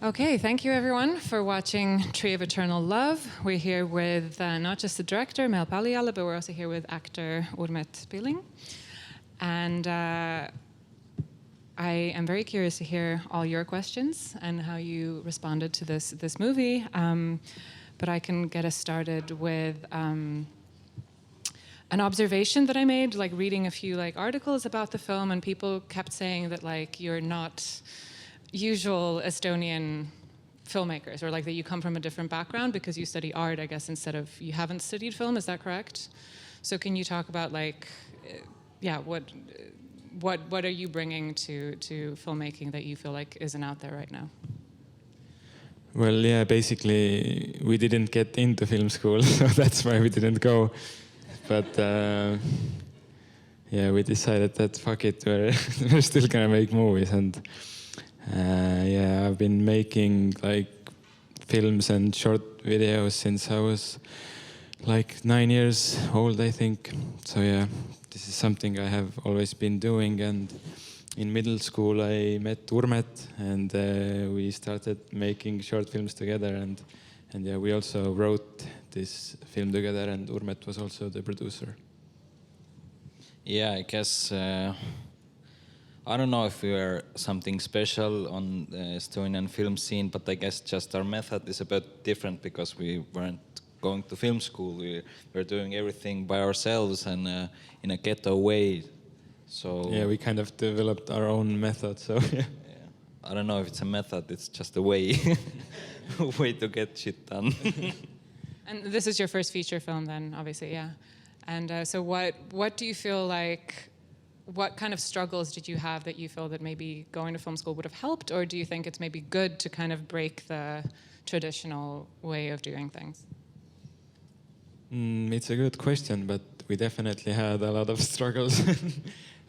Okay, thank you everyone for watching Tree of Eternal Love. We're here with not just the director, Meel Paliale, but we're also here with actor Urmet Piiling. And I am very curious to hear all your questions and how you responded to this movie. But I can get us started with an observation that I made, like reading a few articles about the film, and people kept saying that you're not usual Estonian filmmakers, or that you come from a different background because you study art, I guess, instead of you haven't studied film. Is that correct? So can you talk about what are you bringing to filmmaking that you feel like isn't out there right now? Well, yeah, basically we didn't get into film school, so that's why we didn't go. But yeah, we decided that fuck it, we're still gonna make movies. And yeah, I've been making films and short videos since I was 9 years old, I think. So yeah, this is something I have always been doing. And in middle school I met Urmet, and we started making short films together. And yeah, we also wrote this film together, and Urmet was also the producer. Yeah, I guess I don't know if we are something special on the Estonian film scene, but I guess just our method is a bit different because we weren't going to film school. We were doing everything by ourselves and in a ghetto way. So yeah, we kind of developed our own method. So yeah. I don't know if it's a method. It's just a way, way to get shit done. And this is your first feature film, then, obviously, yeah. And so, what do you feel like? What kind of struggles did you have that you feel that maybe going to film school would have helped, or do you think it's maybe good to kind of break the traditional way of doing things? It's a good question, but we definitely had a lot of struggles.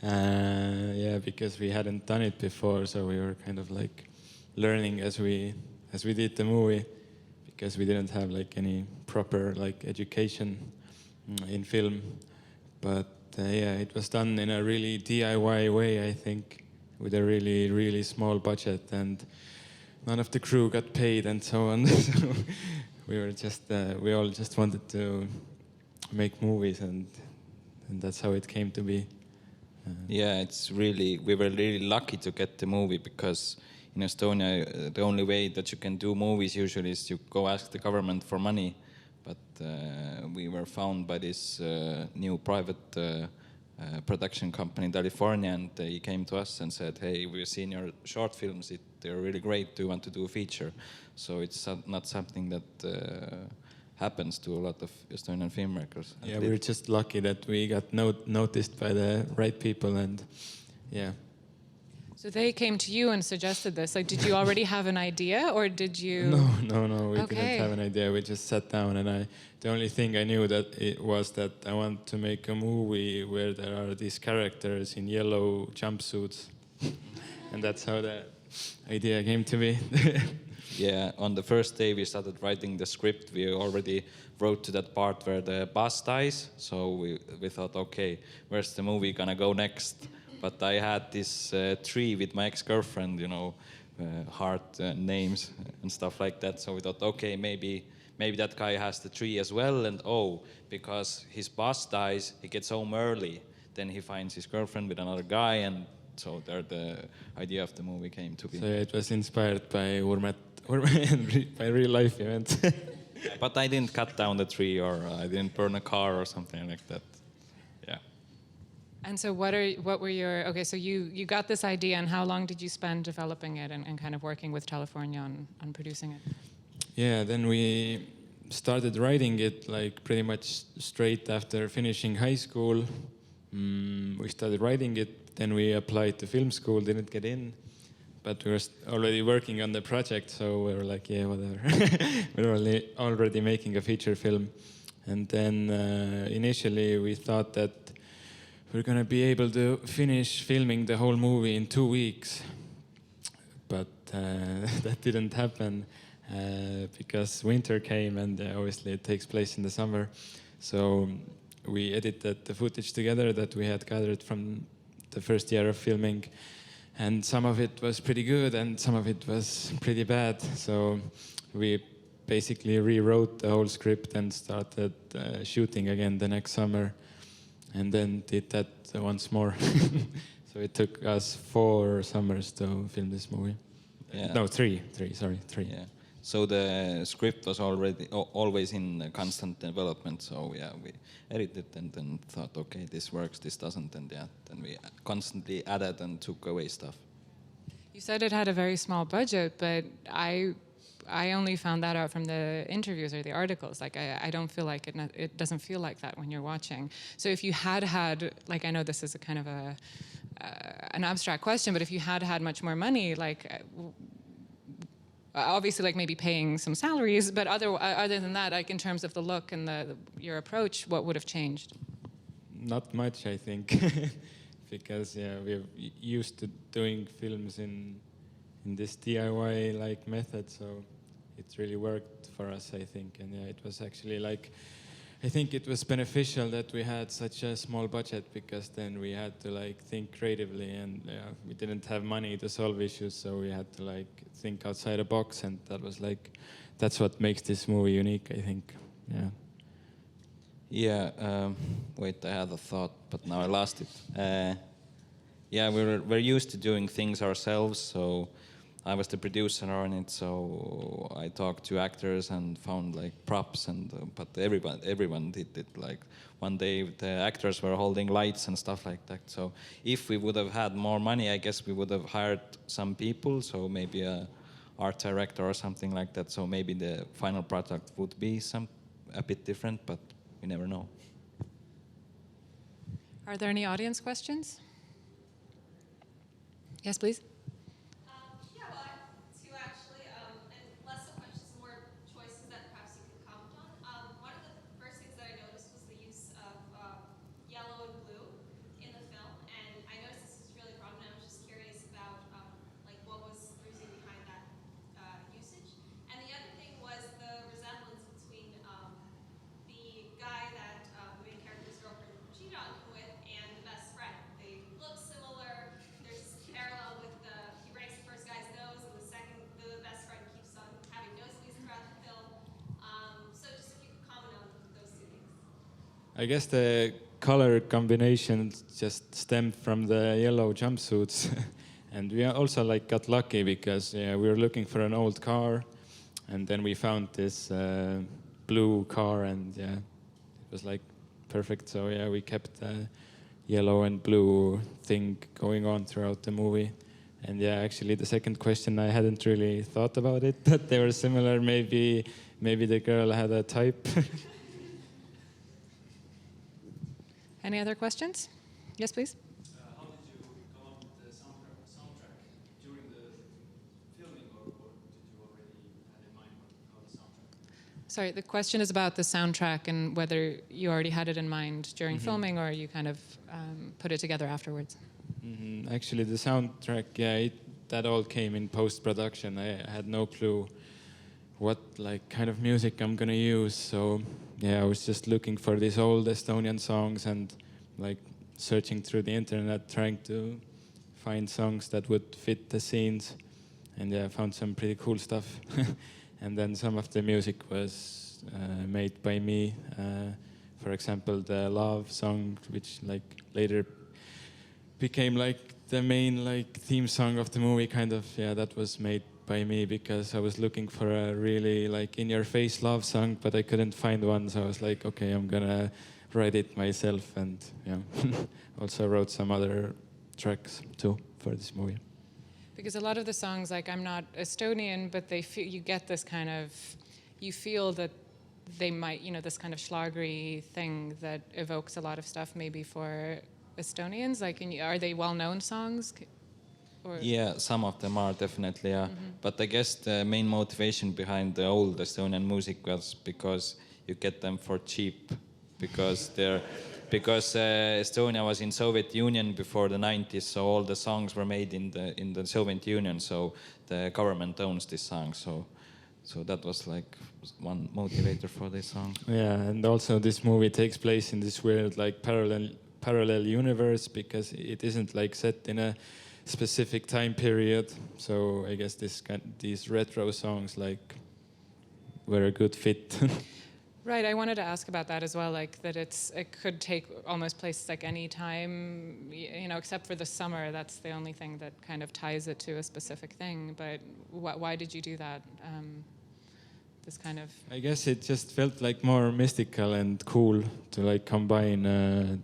Yeah, because we hadn't done it before, so we were kind of learning as we did the movie, because we didn't have any proper education in film. But yeah, it was done in a really DIY way, I think, with a really, really small budget, and none of the crew got paid and so on. So we all just wanted to make movies, and that's how it came to be. Yeah, we were really lucky to get the movie, because in Estonia, the only way that you can do movies usually is you go ask the government for money. But we were found by this new private production company in California, and they came to us and said, hey, we've seen your short films, they're really great, do you want to do a feature? So it's not something that happens to a lot of Estonian filmmakers. Yeah, we're just lucky that we got noticed by the right people, and yeah. So they came to you and suggested this. Did you already have an idea, or did you? No, we didn't have an idea. We just sat down, and the only thing I knew that it was that I want to make a movie where there are these characters in yellow jumpsuits, and that's how the idea came to be. Yeah, on the first day we started writing the script, we already wrote to that part where the bus dies. So we thought, okay, where's the movie gonna go next? But I had this tree with my ex-girlfriend, heart names and stuff like that. So we thought, okay, maybe that guy has the tree as well. And because his boss dies, he gets home early. Then he finds his girlfriend with another guy, and so there the idea of the movie came to be. So it was inspired by Urmet by real life events. But I didn't cut down the tree, or I didn't burn a car or something like that. Yeah. And so what were your, okay, so you got this idea, and how long did you spend developing it and kind of working with California on producing it? Yeah, then we started writing it pretty much straight after finishing high school. We started writing it, then we applied to film school, didn't get in, but we were already working on the project, so we were like, yeah, whatever. We were already making a feature film. And then initially we thought that we're gonna be able to finish filming the whole movie in 2 weeks. But that didn't happen because winter came, and obviously it takes place in the summer. So we edited the footage together that we had gathered from the first year of filming. and some of it was pretty good and some of it was pretty bad. So we basically rewrote the whole script and started shooting again the next summer, and then did that once more. So it took us 4 summers to film this movie. Yeah. No, three. Yeah. So the script was already always in constant development. So yeah, we edited and then thought, okay, this works, this doesn't, and yeah, then we constantly added and took away stuff. You said it had a very small budget, but I only found that out from the interviews or the articles. Like I don't feel like it doesn't feel like that when you're watching. So if you had like, I know this is a kind of an abstract question, but if you had much more money, like obviously like maybe paying some salaries, but other than that, like in terms of the look and your approach, what would have changed? Not much, I think, because yeah, we're used to doing films in this DIY like method, so it really worked for us, I think. And yeah, it was actually like, I think it was beneficial that we had such a small budget, because then we had to like think creatively, and we didn't have money to solve issues, so we had to like think outside the box, and that was like, that's what makes this movie unique, I think. Yeah. Yeah. Wait, I had a thought, but now I lost it. Yeah, we're used to doing things ourselves, so I was the producer on it, so I talked to actors and found like props, and but everyone did it. Like one day the actors were holding lights and stuff like that. So if we would have had more money, I guess we would have hired some people, so maybe a art director or something like that. So maybe the final product would be a bit different, but we never know. Are there any audience questions? Yes, please. I guess the color combination just stemmed from the yellow jumpsuits. And we also like got lucky, because we were looking for an old car, and then we found this blue car, and yeah, it was like perfect. So yeah, we kept the yellow and blue thing going on throughout the movie. And yeah, actually the second question, I hadn't really thought about it, that they were similar. Maybe the girl had a type. Any other questions? Yes, please. How did you come up with the soundtrack during the filming, or did you already have in mind how the soundtrack? Sorry, the question is about the soundtrack and whether you already had it in mind during filming, or you kind of put it together afterwards. Actually, the soundtrack, that all came in post-production. I had no clue what like kind of music I'm gonna use. So yeah, I was just looking for these old Estonian songs and like searching through the internet, trying to find songs that would fit the scenes. And yeah, I found some pretty cool stuff. And then some of the music was made by me. For example, the Love song, which like later became like the main like theme song of the movie, kind of. Yeah, that was made by me, because I was looking for a really like in-your-face love song, but I couldn't find one. So I was like, okay, I'm gonna write it myself. And yeah, also wrote some other tracks too for this movie. Because a lot of the songs, like I'm not Estonian, but you get this kind of, you feel that they might, this kind of schlagery thing that evokes a lot of stuff maybe for Estonians. Like, are they well-known songs? Or? Yeah, some of them are definitely, yeah. But I guess the main motivation behind the old Estonian music was because you get them for cheap, because Estonia was in Soviet Union before the 90s, so all the songs were made in the Soviet Union, so the government owns this song, so that was like one motivator for this song. Yeah, and also this movie takes place in this weird like parallel universe, because it isn't like set in a specific time period. So I guess these retro songs like were a good fit. Right, I wanted to ask about that as well, like that it could take almost place like any time, you know, except for the summer. That's the only thing that kind of ties it to a specific thing. But why did you do that? This kind of. I guess it just felt like more mystical and cool to like combine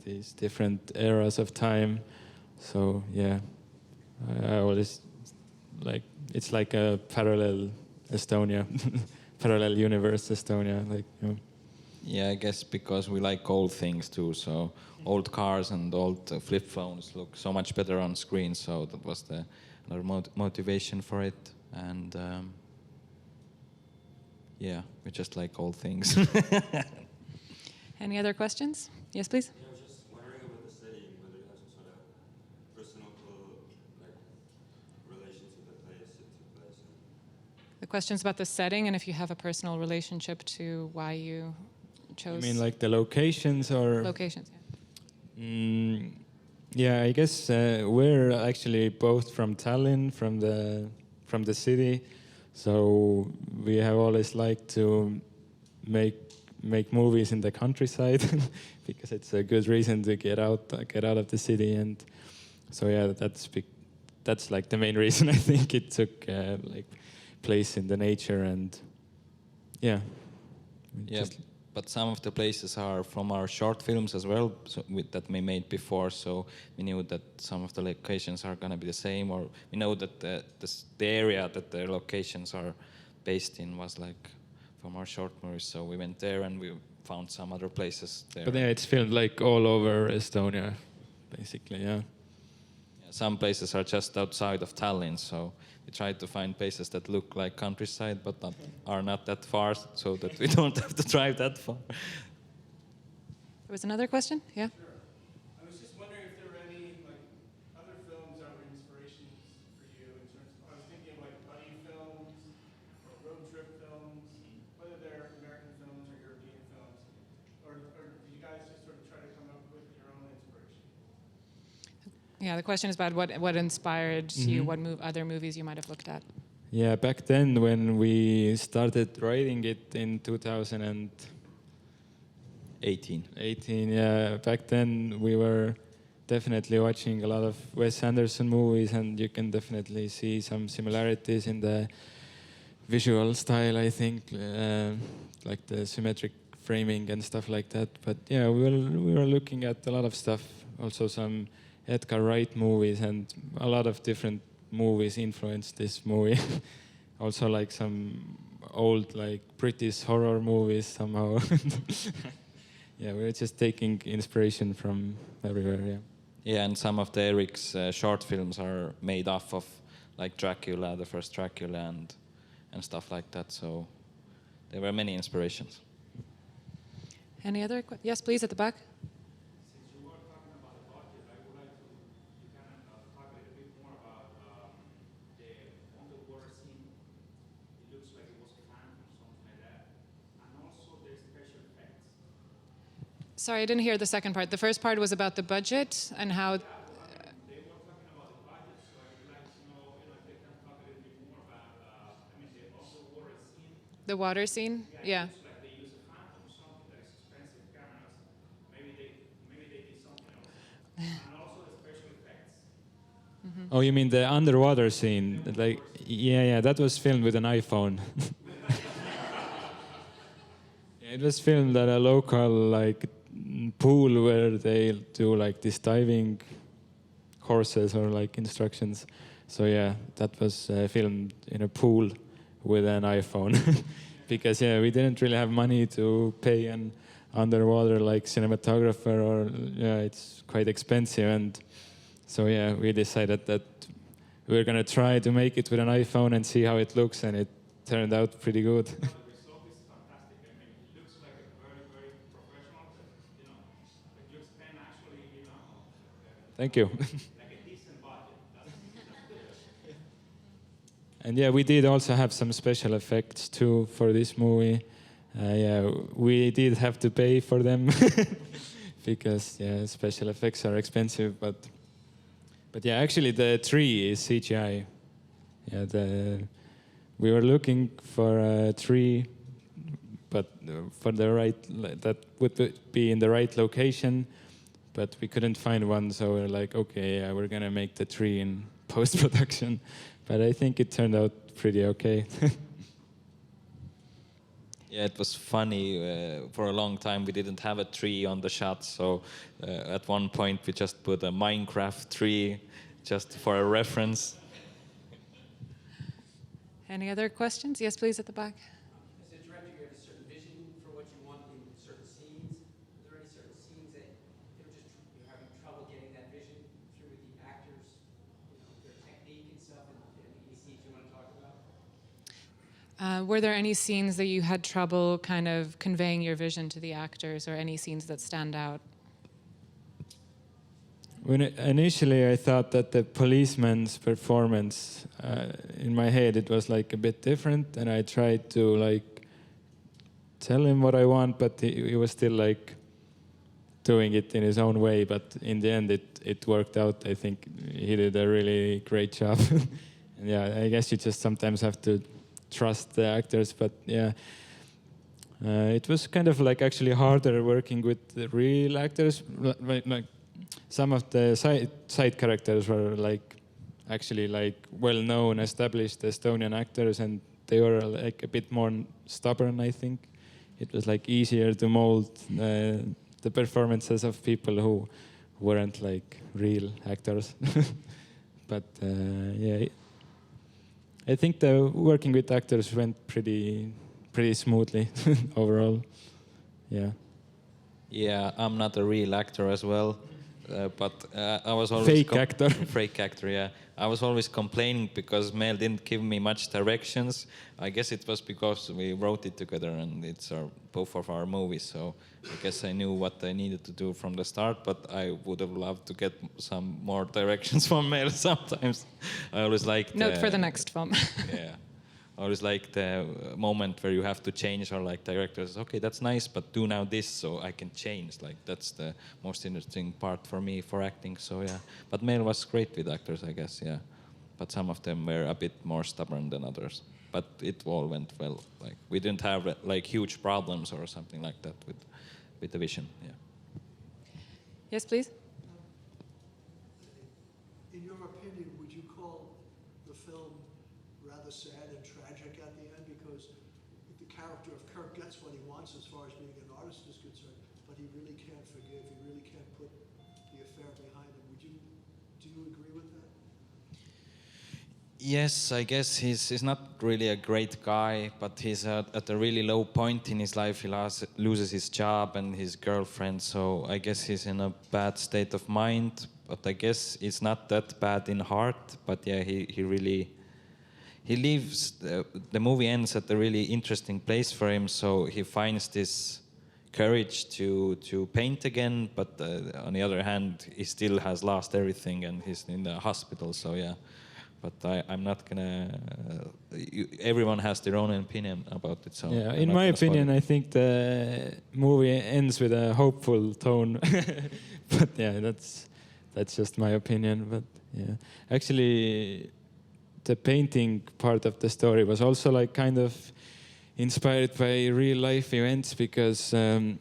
these different eras of time. So yeah, I always like it's like a parallel Estonia, parallel universe Estonia, like you know. Yeah, I guess because we like old things too. So old cars and old flip phones look so much better on screen. So that was another motivation for it. And yeah, we just like old things. Any other questions? Yes, please. Yeah, I was just wondering about the setting, whether you have some sort of personal like relation to the place it took place in. The question's about the setting and if you have a personal relationship to why you chose. I mean, like the locations or locations. Yeah. Yeah, I guess we're actually both from Tallinn, from the city, so we have always liked to make movies in the countryside because it's a good reason to get out of the city, and so yeah, that's like the main reason. I think it took like place in the nature, and yeah. Yeah, but some of the places are from our short films as well, so that we made before. So we knew that some of the locations are gonna be the same, or we know that the area that the locations are based in was like from our short movies. So we went there and we found some other places there. But yeah, it's filmed like all over Estonia, basically. Yeah. Yeah, some places are just outside of Tallinn, so we tried to find places that look like countryside, but are not that far, so that we don't have to drive that far. There was another question? Yeah? Sure. I was just wondering if there were any like other films that were inspirations for you in terms of, I was thinking of like buddy films or road trip films, whether they're American films or European films, or did you guys just sort of try to come up with your own inspiration? Yeah, the question is about what inspired you, what other movies you might have looked at. Yeah, back then when we started writing it in 2018, yeah, back then we were definitely watching a lot of Wes Anderson movies, and you can definitely see some similarities in the visual style, I think, like the symmetric framing and stuff like that. But yeah, we were looking at a lot of stuff, also some Edgar Wright movies, and a lot of different movies influenced this movie. Also like some old like British horror movies somehow. Yeah, we're just taking inspiration from everywhere, yeah. Yeah, and some of the Eric's short films are made off of like Dracula, the first Dracula, and stuff like that. So there were many inspirations. Any other yes, please, at the back. Since you were talking about the budget, I would like to you kind of talk a little bit more about the underwater scene. It looks like it was planned or something like that, and also the special effects. Sorry, I didn't hear the second part. The first part was about the budget and how. They were talking about the budget, so I would like to know, if they can talk a little bit more about, the underwater scene. The water scene? Yeah. It looks like they use a phantom or something that is expensive cameras. Maybe they did something else. And also the special effects. Oh, you mean the underwater scene? Like, yeah, that was filmed with an iPhone. Yeah, it was filmed at a local like pool where they do like this diving courses or like instructions. So yeah, that was filmed in a pool with an iPhone. Because yeah, we didn't really have money to pay an underwater like cinematographer, or yeah, it's quite expensive, and so yeah, we decided that we're gonna try to make it with an iPhone and see how it looks, and it turned out pretty good. The result is fantastic. I mean, it looks like a very, very professional, like you spend actually, Thank you. like a decent budget. That's good. And yeah, we did also have some special effects too for this movie. Yeah, we did have to pay for them because yeah, special effects are expensive. But But yeah, actually the tree is CGI. Yeah, we were looking for a tree, but for the right, that would be in the right location, but we couldn't find one. So we're like, okay, yeah, we're gonna make the tree in post-production. But I think it turned out pretty okay. Yeah, it was funny. For a long time, we didn't have a tree on the shot, so at one point we just put a Minecraft tree just for a reference. Any other questions? Yes, please, at the back. As a director, you have a certain vision for what you want in certain scenes. Are there any certain scenes that you're having trouble getting that vision through with the actors, their technique and stuff, and any scenes you want to talk about? Were there any scenes that you had trouble kind of conveying your vision to the actors, or any scenes that stand out? Initially, I thought that the policeman's performance, in my head, it was like a bit different, and I tried to like tell him what I want, but he was still like doing it in his own way. But in the end, it worked out. I think he did a really great job. And yeah, I guess you just sometimes have to trust the actors, but yeah. It was kind of like actually harder working with the real actors. Like some of the side characters were like actually like well-known, established Estonian actors, and they were like a bit more stubborn. I think it was like easier to mold the performances of people who weren't like real actors. But yeah, I think the working with actors went pretty smoothly overall. Yeah. Yeah, I'm not a real actor as well, but I was always fake actor. Fake actor, yeah. I was always complaining because Meel didn't give me much directions. I guess it was because we wrote it together and it's both of our movies. So I guess I knew what I needed to do from the start, but I would have loved to get some more directions from Meel sometimes. I always liked... Note for the next film. Yeah. I always like the moment where you have to change, or like directors, okay, that's nice, but do now this so I can change. Like that's the most interesting part for me for acting. So yeah, but Meel was great with actors, I guess. Yeah, but some of them were a bit more stubborn than others. But it all went well. Like we didn't have like huge problems or something like that with the vision. Yeah. Yes, please. In your opinion, would you call the film rather sad and tragic at the end, because the character of Kirk gets what he wants as far as being an artist is concerned, but he really can't forgive, he really can't put the affair behind him. Do you agree with that? Yes, I guess he's not really a great guy, but he's at a really low point in his life. He loses his job and his girlfriend, so I guess he's in a bad state of mind. But I guess it's not that bad in heart. But yeah, he really... He leaves, the movie ends at a really interesting place for him, so he finds this courage to paint again, but on the other hand, he still has lost everything and he's in the hospital, so yeah. But I'm not gonna, everyone has their own opinion about it, so. Yeah, in my opinion, I think the movie ends with a hopeful tone. But yeah, that's just my opinion, but yeah. Actually, the painting part of the story was also like kind of inspired by real life events, because when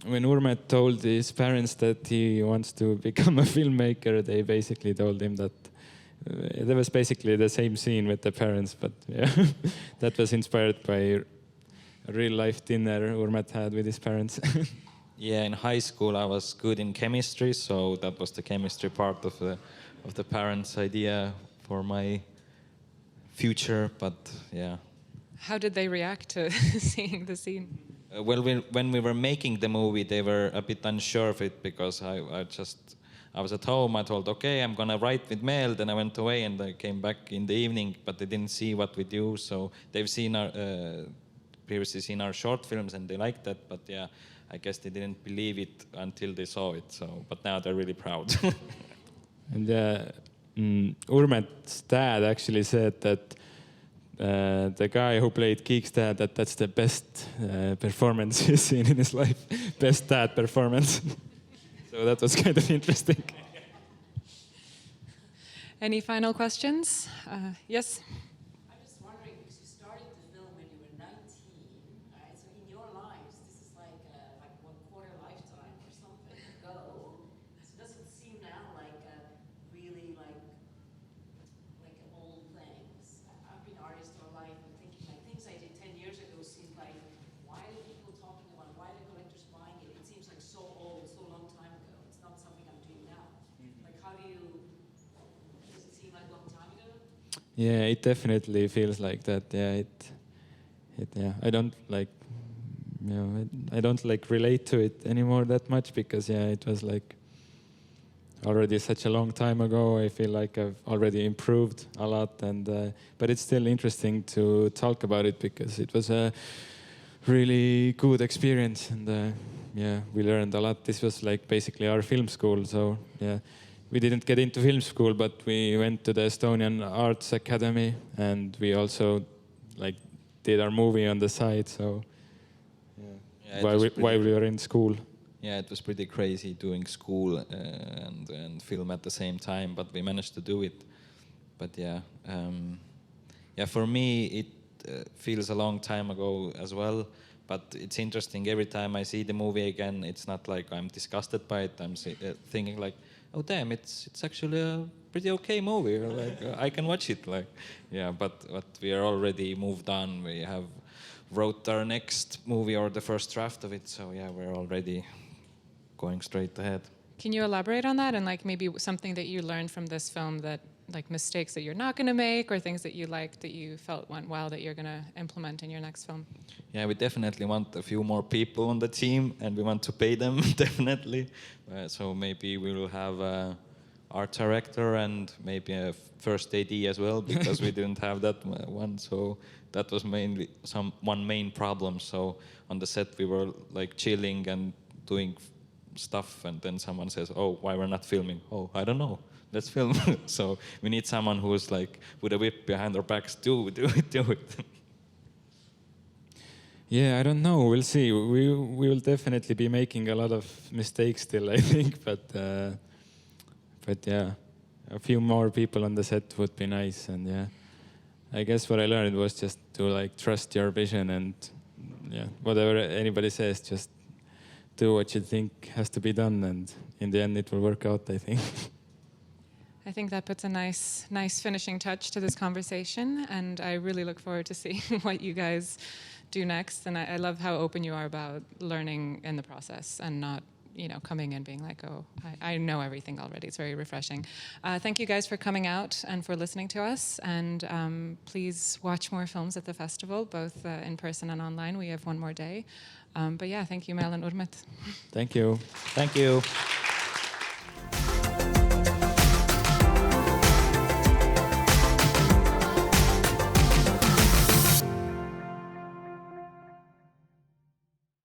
Urmet told his parents that he wants to become a filmmaker, they basically told him that there was basically the same scene with the parents, but yeah, that was inspired by a real life dinner Urmet had with his parents. Yeah, in high school I was good in chemistry, so that was the chemistry part of the parents' idea for my future, but yeah. How did they react to seeing the scene? Well, when we were making the movie, they were a bit unsure of it, because I was at home. I told, okay, I'm gonna write with Meel. Then I went away and I came back in the evening, but they didn't see what we do. So they've seen previously seen our short films and they liked that, but yeah, I guess they didn't believe it until they saw it. So, but now they're really proud. And Urmet's dad actually said that the guy who played Geek's dad, that's the best performance he's seen in his life. Best dad performance. So that was kind of interesting. Any final questions? Yes? I'm just wondering, because you started the film when you were 19, right? So in your lives, this is like one quarter lifetime or something ago. So does it seem now like really like old things? I've been artist all life and thinking like things I did 10 years ago seem like, why are people talking about, why are the collectors buying it? It seems like so old, so long time ago. It's not something I'm doing now. Like how do you, does it seem like a long time ago? Yeah, it definitely feels like that. Yeah, I don't like, I don't like relate to it anymore that much because it was like already such a long time ago. I feel like I've already improved a lot, and but it's still interesting to talk about it because it was a really good experience, and we learned a lot. This was like basically our film school, so we didn't get into film school, but we went to the Estonian Arts Academy, and we also like did our movie on the side. So while we were in school. Yeah, it was pretty crazy doing school and film at the same time, but we managed to do it. But for me it feels a long time ago as well. But it's interesting, every time I see the movie again, it's not like I'm disgusted by it. I'm thinking like, oh damn, it's actually a pretty okay movie. Like I can watch it. Like but we are already moved on. We have wrote our next movie or the first draft of it. So we're already going straight ahead. Can you elaborate on that and like maybe something that you learned from this film that like mistakes that you're not going to make or things that you liked that you felt went well that you're going to implement in your next film? Yeah, we definitely want a few more people on the team and we want to pay them definitely. So maybe we will have a art director and maybe a first AD as well because we didn't have that one. So that was mainly one main problem. So on the set we were like chilling and doing stuff and then someone says, oh, why we're not filming? Oh, I don't know. Let's film. So we need someone who's like with a whip behind our backs. Do it. Yeah, I don't know. We'll see. We will definitely be making a lot of mistakes still, I think. But a few more people on the set would be nice. And I guess what I learned was just to like trust your vision and whatever anybody says, just do what you think has to be done, and in the end it will work out, I think. I think that puts a nice finishing touch to this conversation, and I really look forward to seeing what you guys do next. And I love how open you are about learning in the process and not, coming in being like, oh, I know everything already. It's very refreshing. Thank you guys for coming out and for listening to us. And please watch more films at the festival, both in person and online. We have one more day. But thank you, Meel and Urmet. Thank you. Thank you.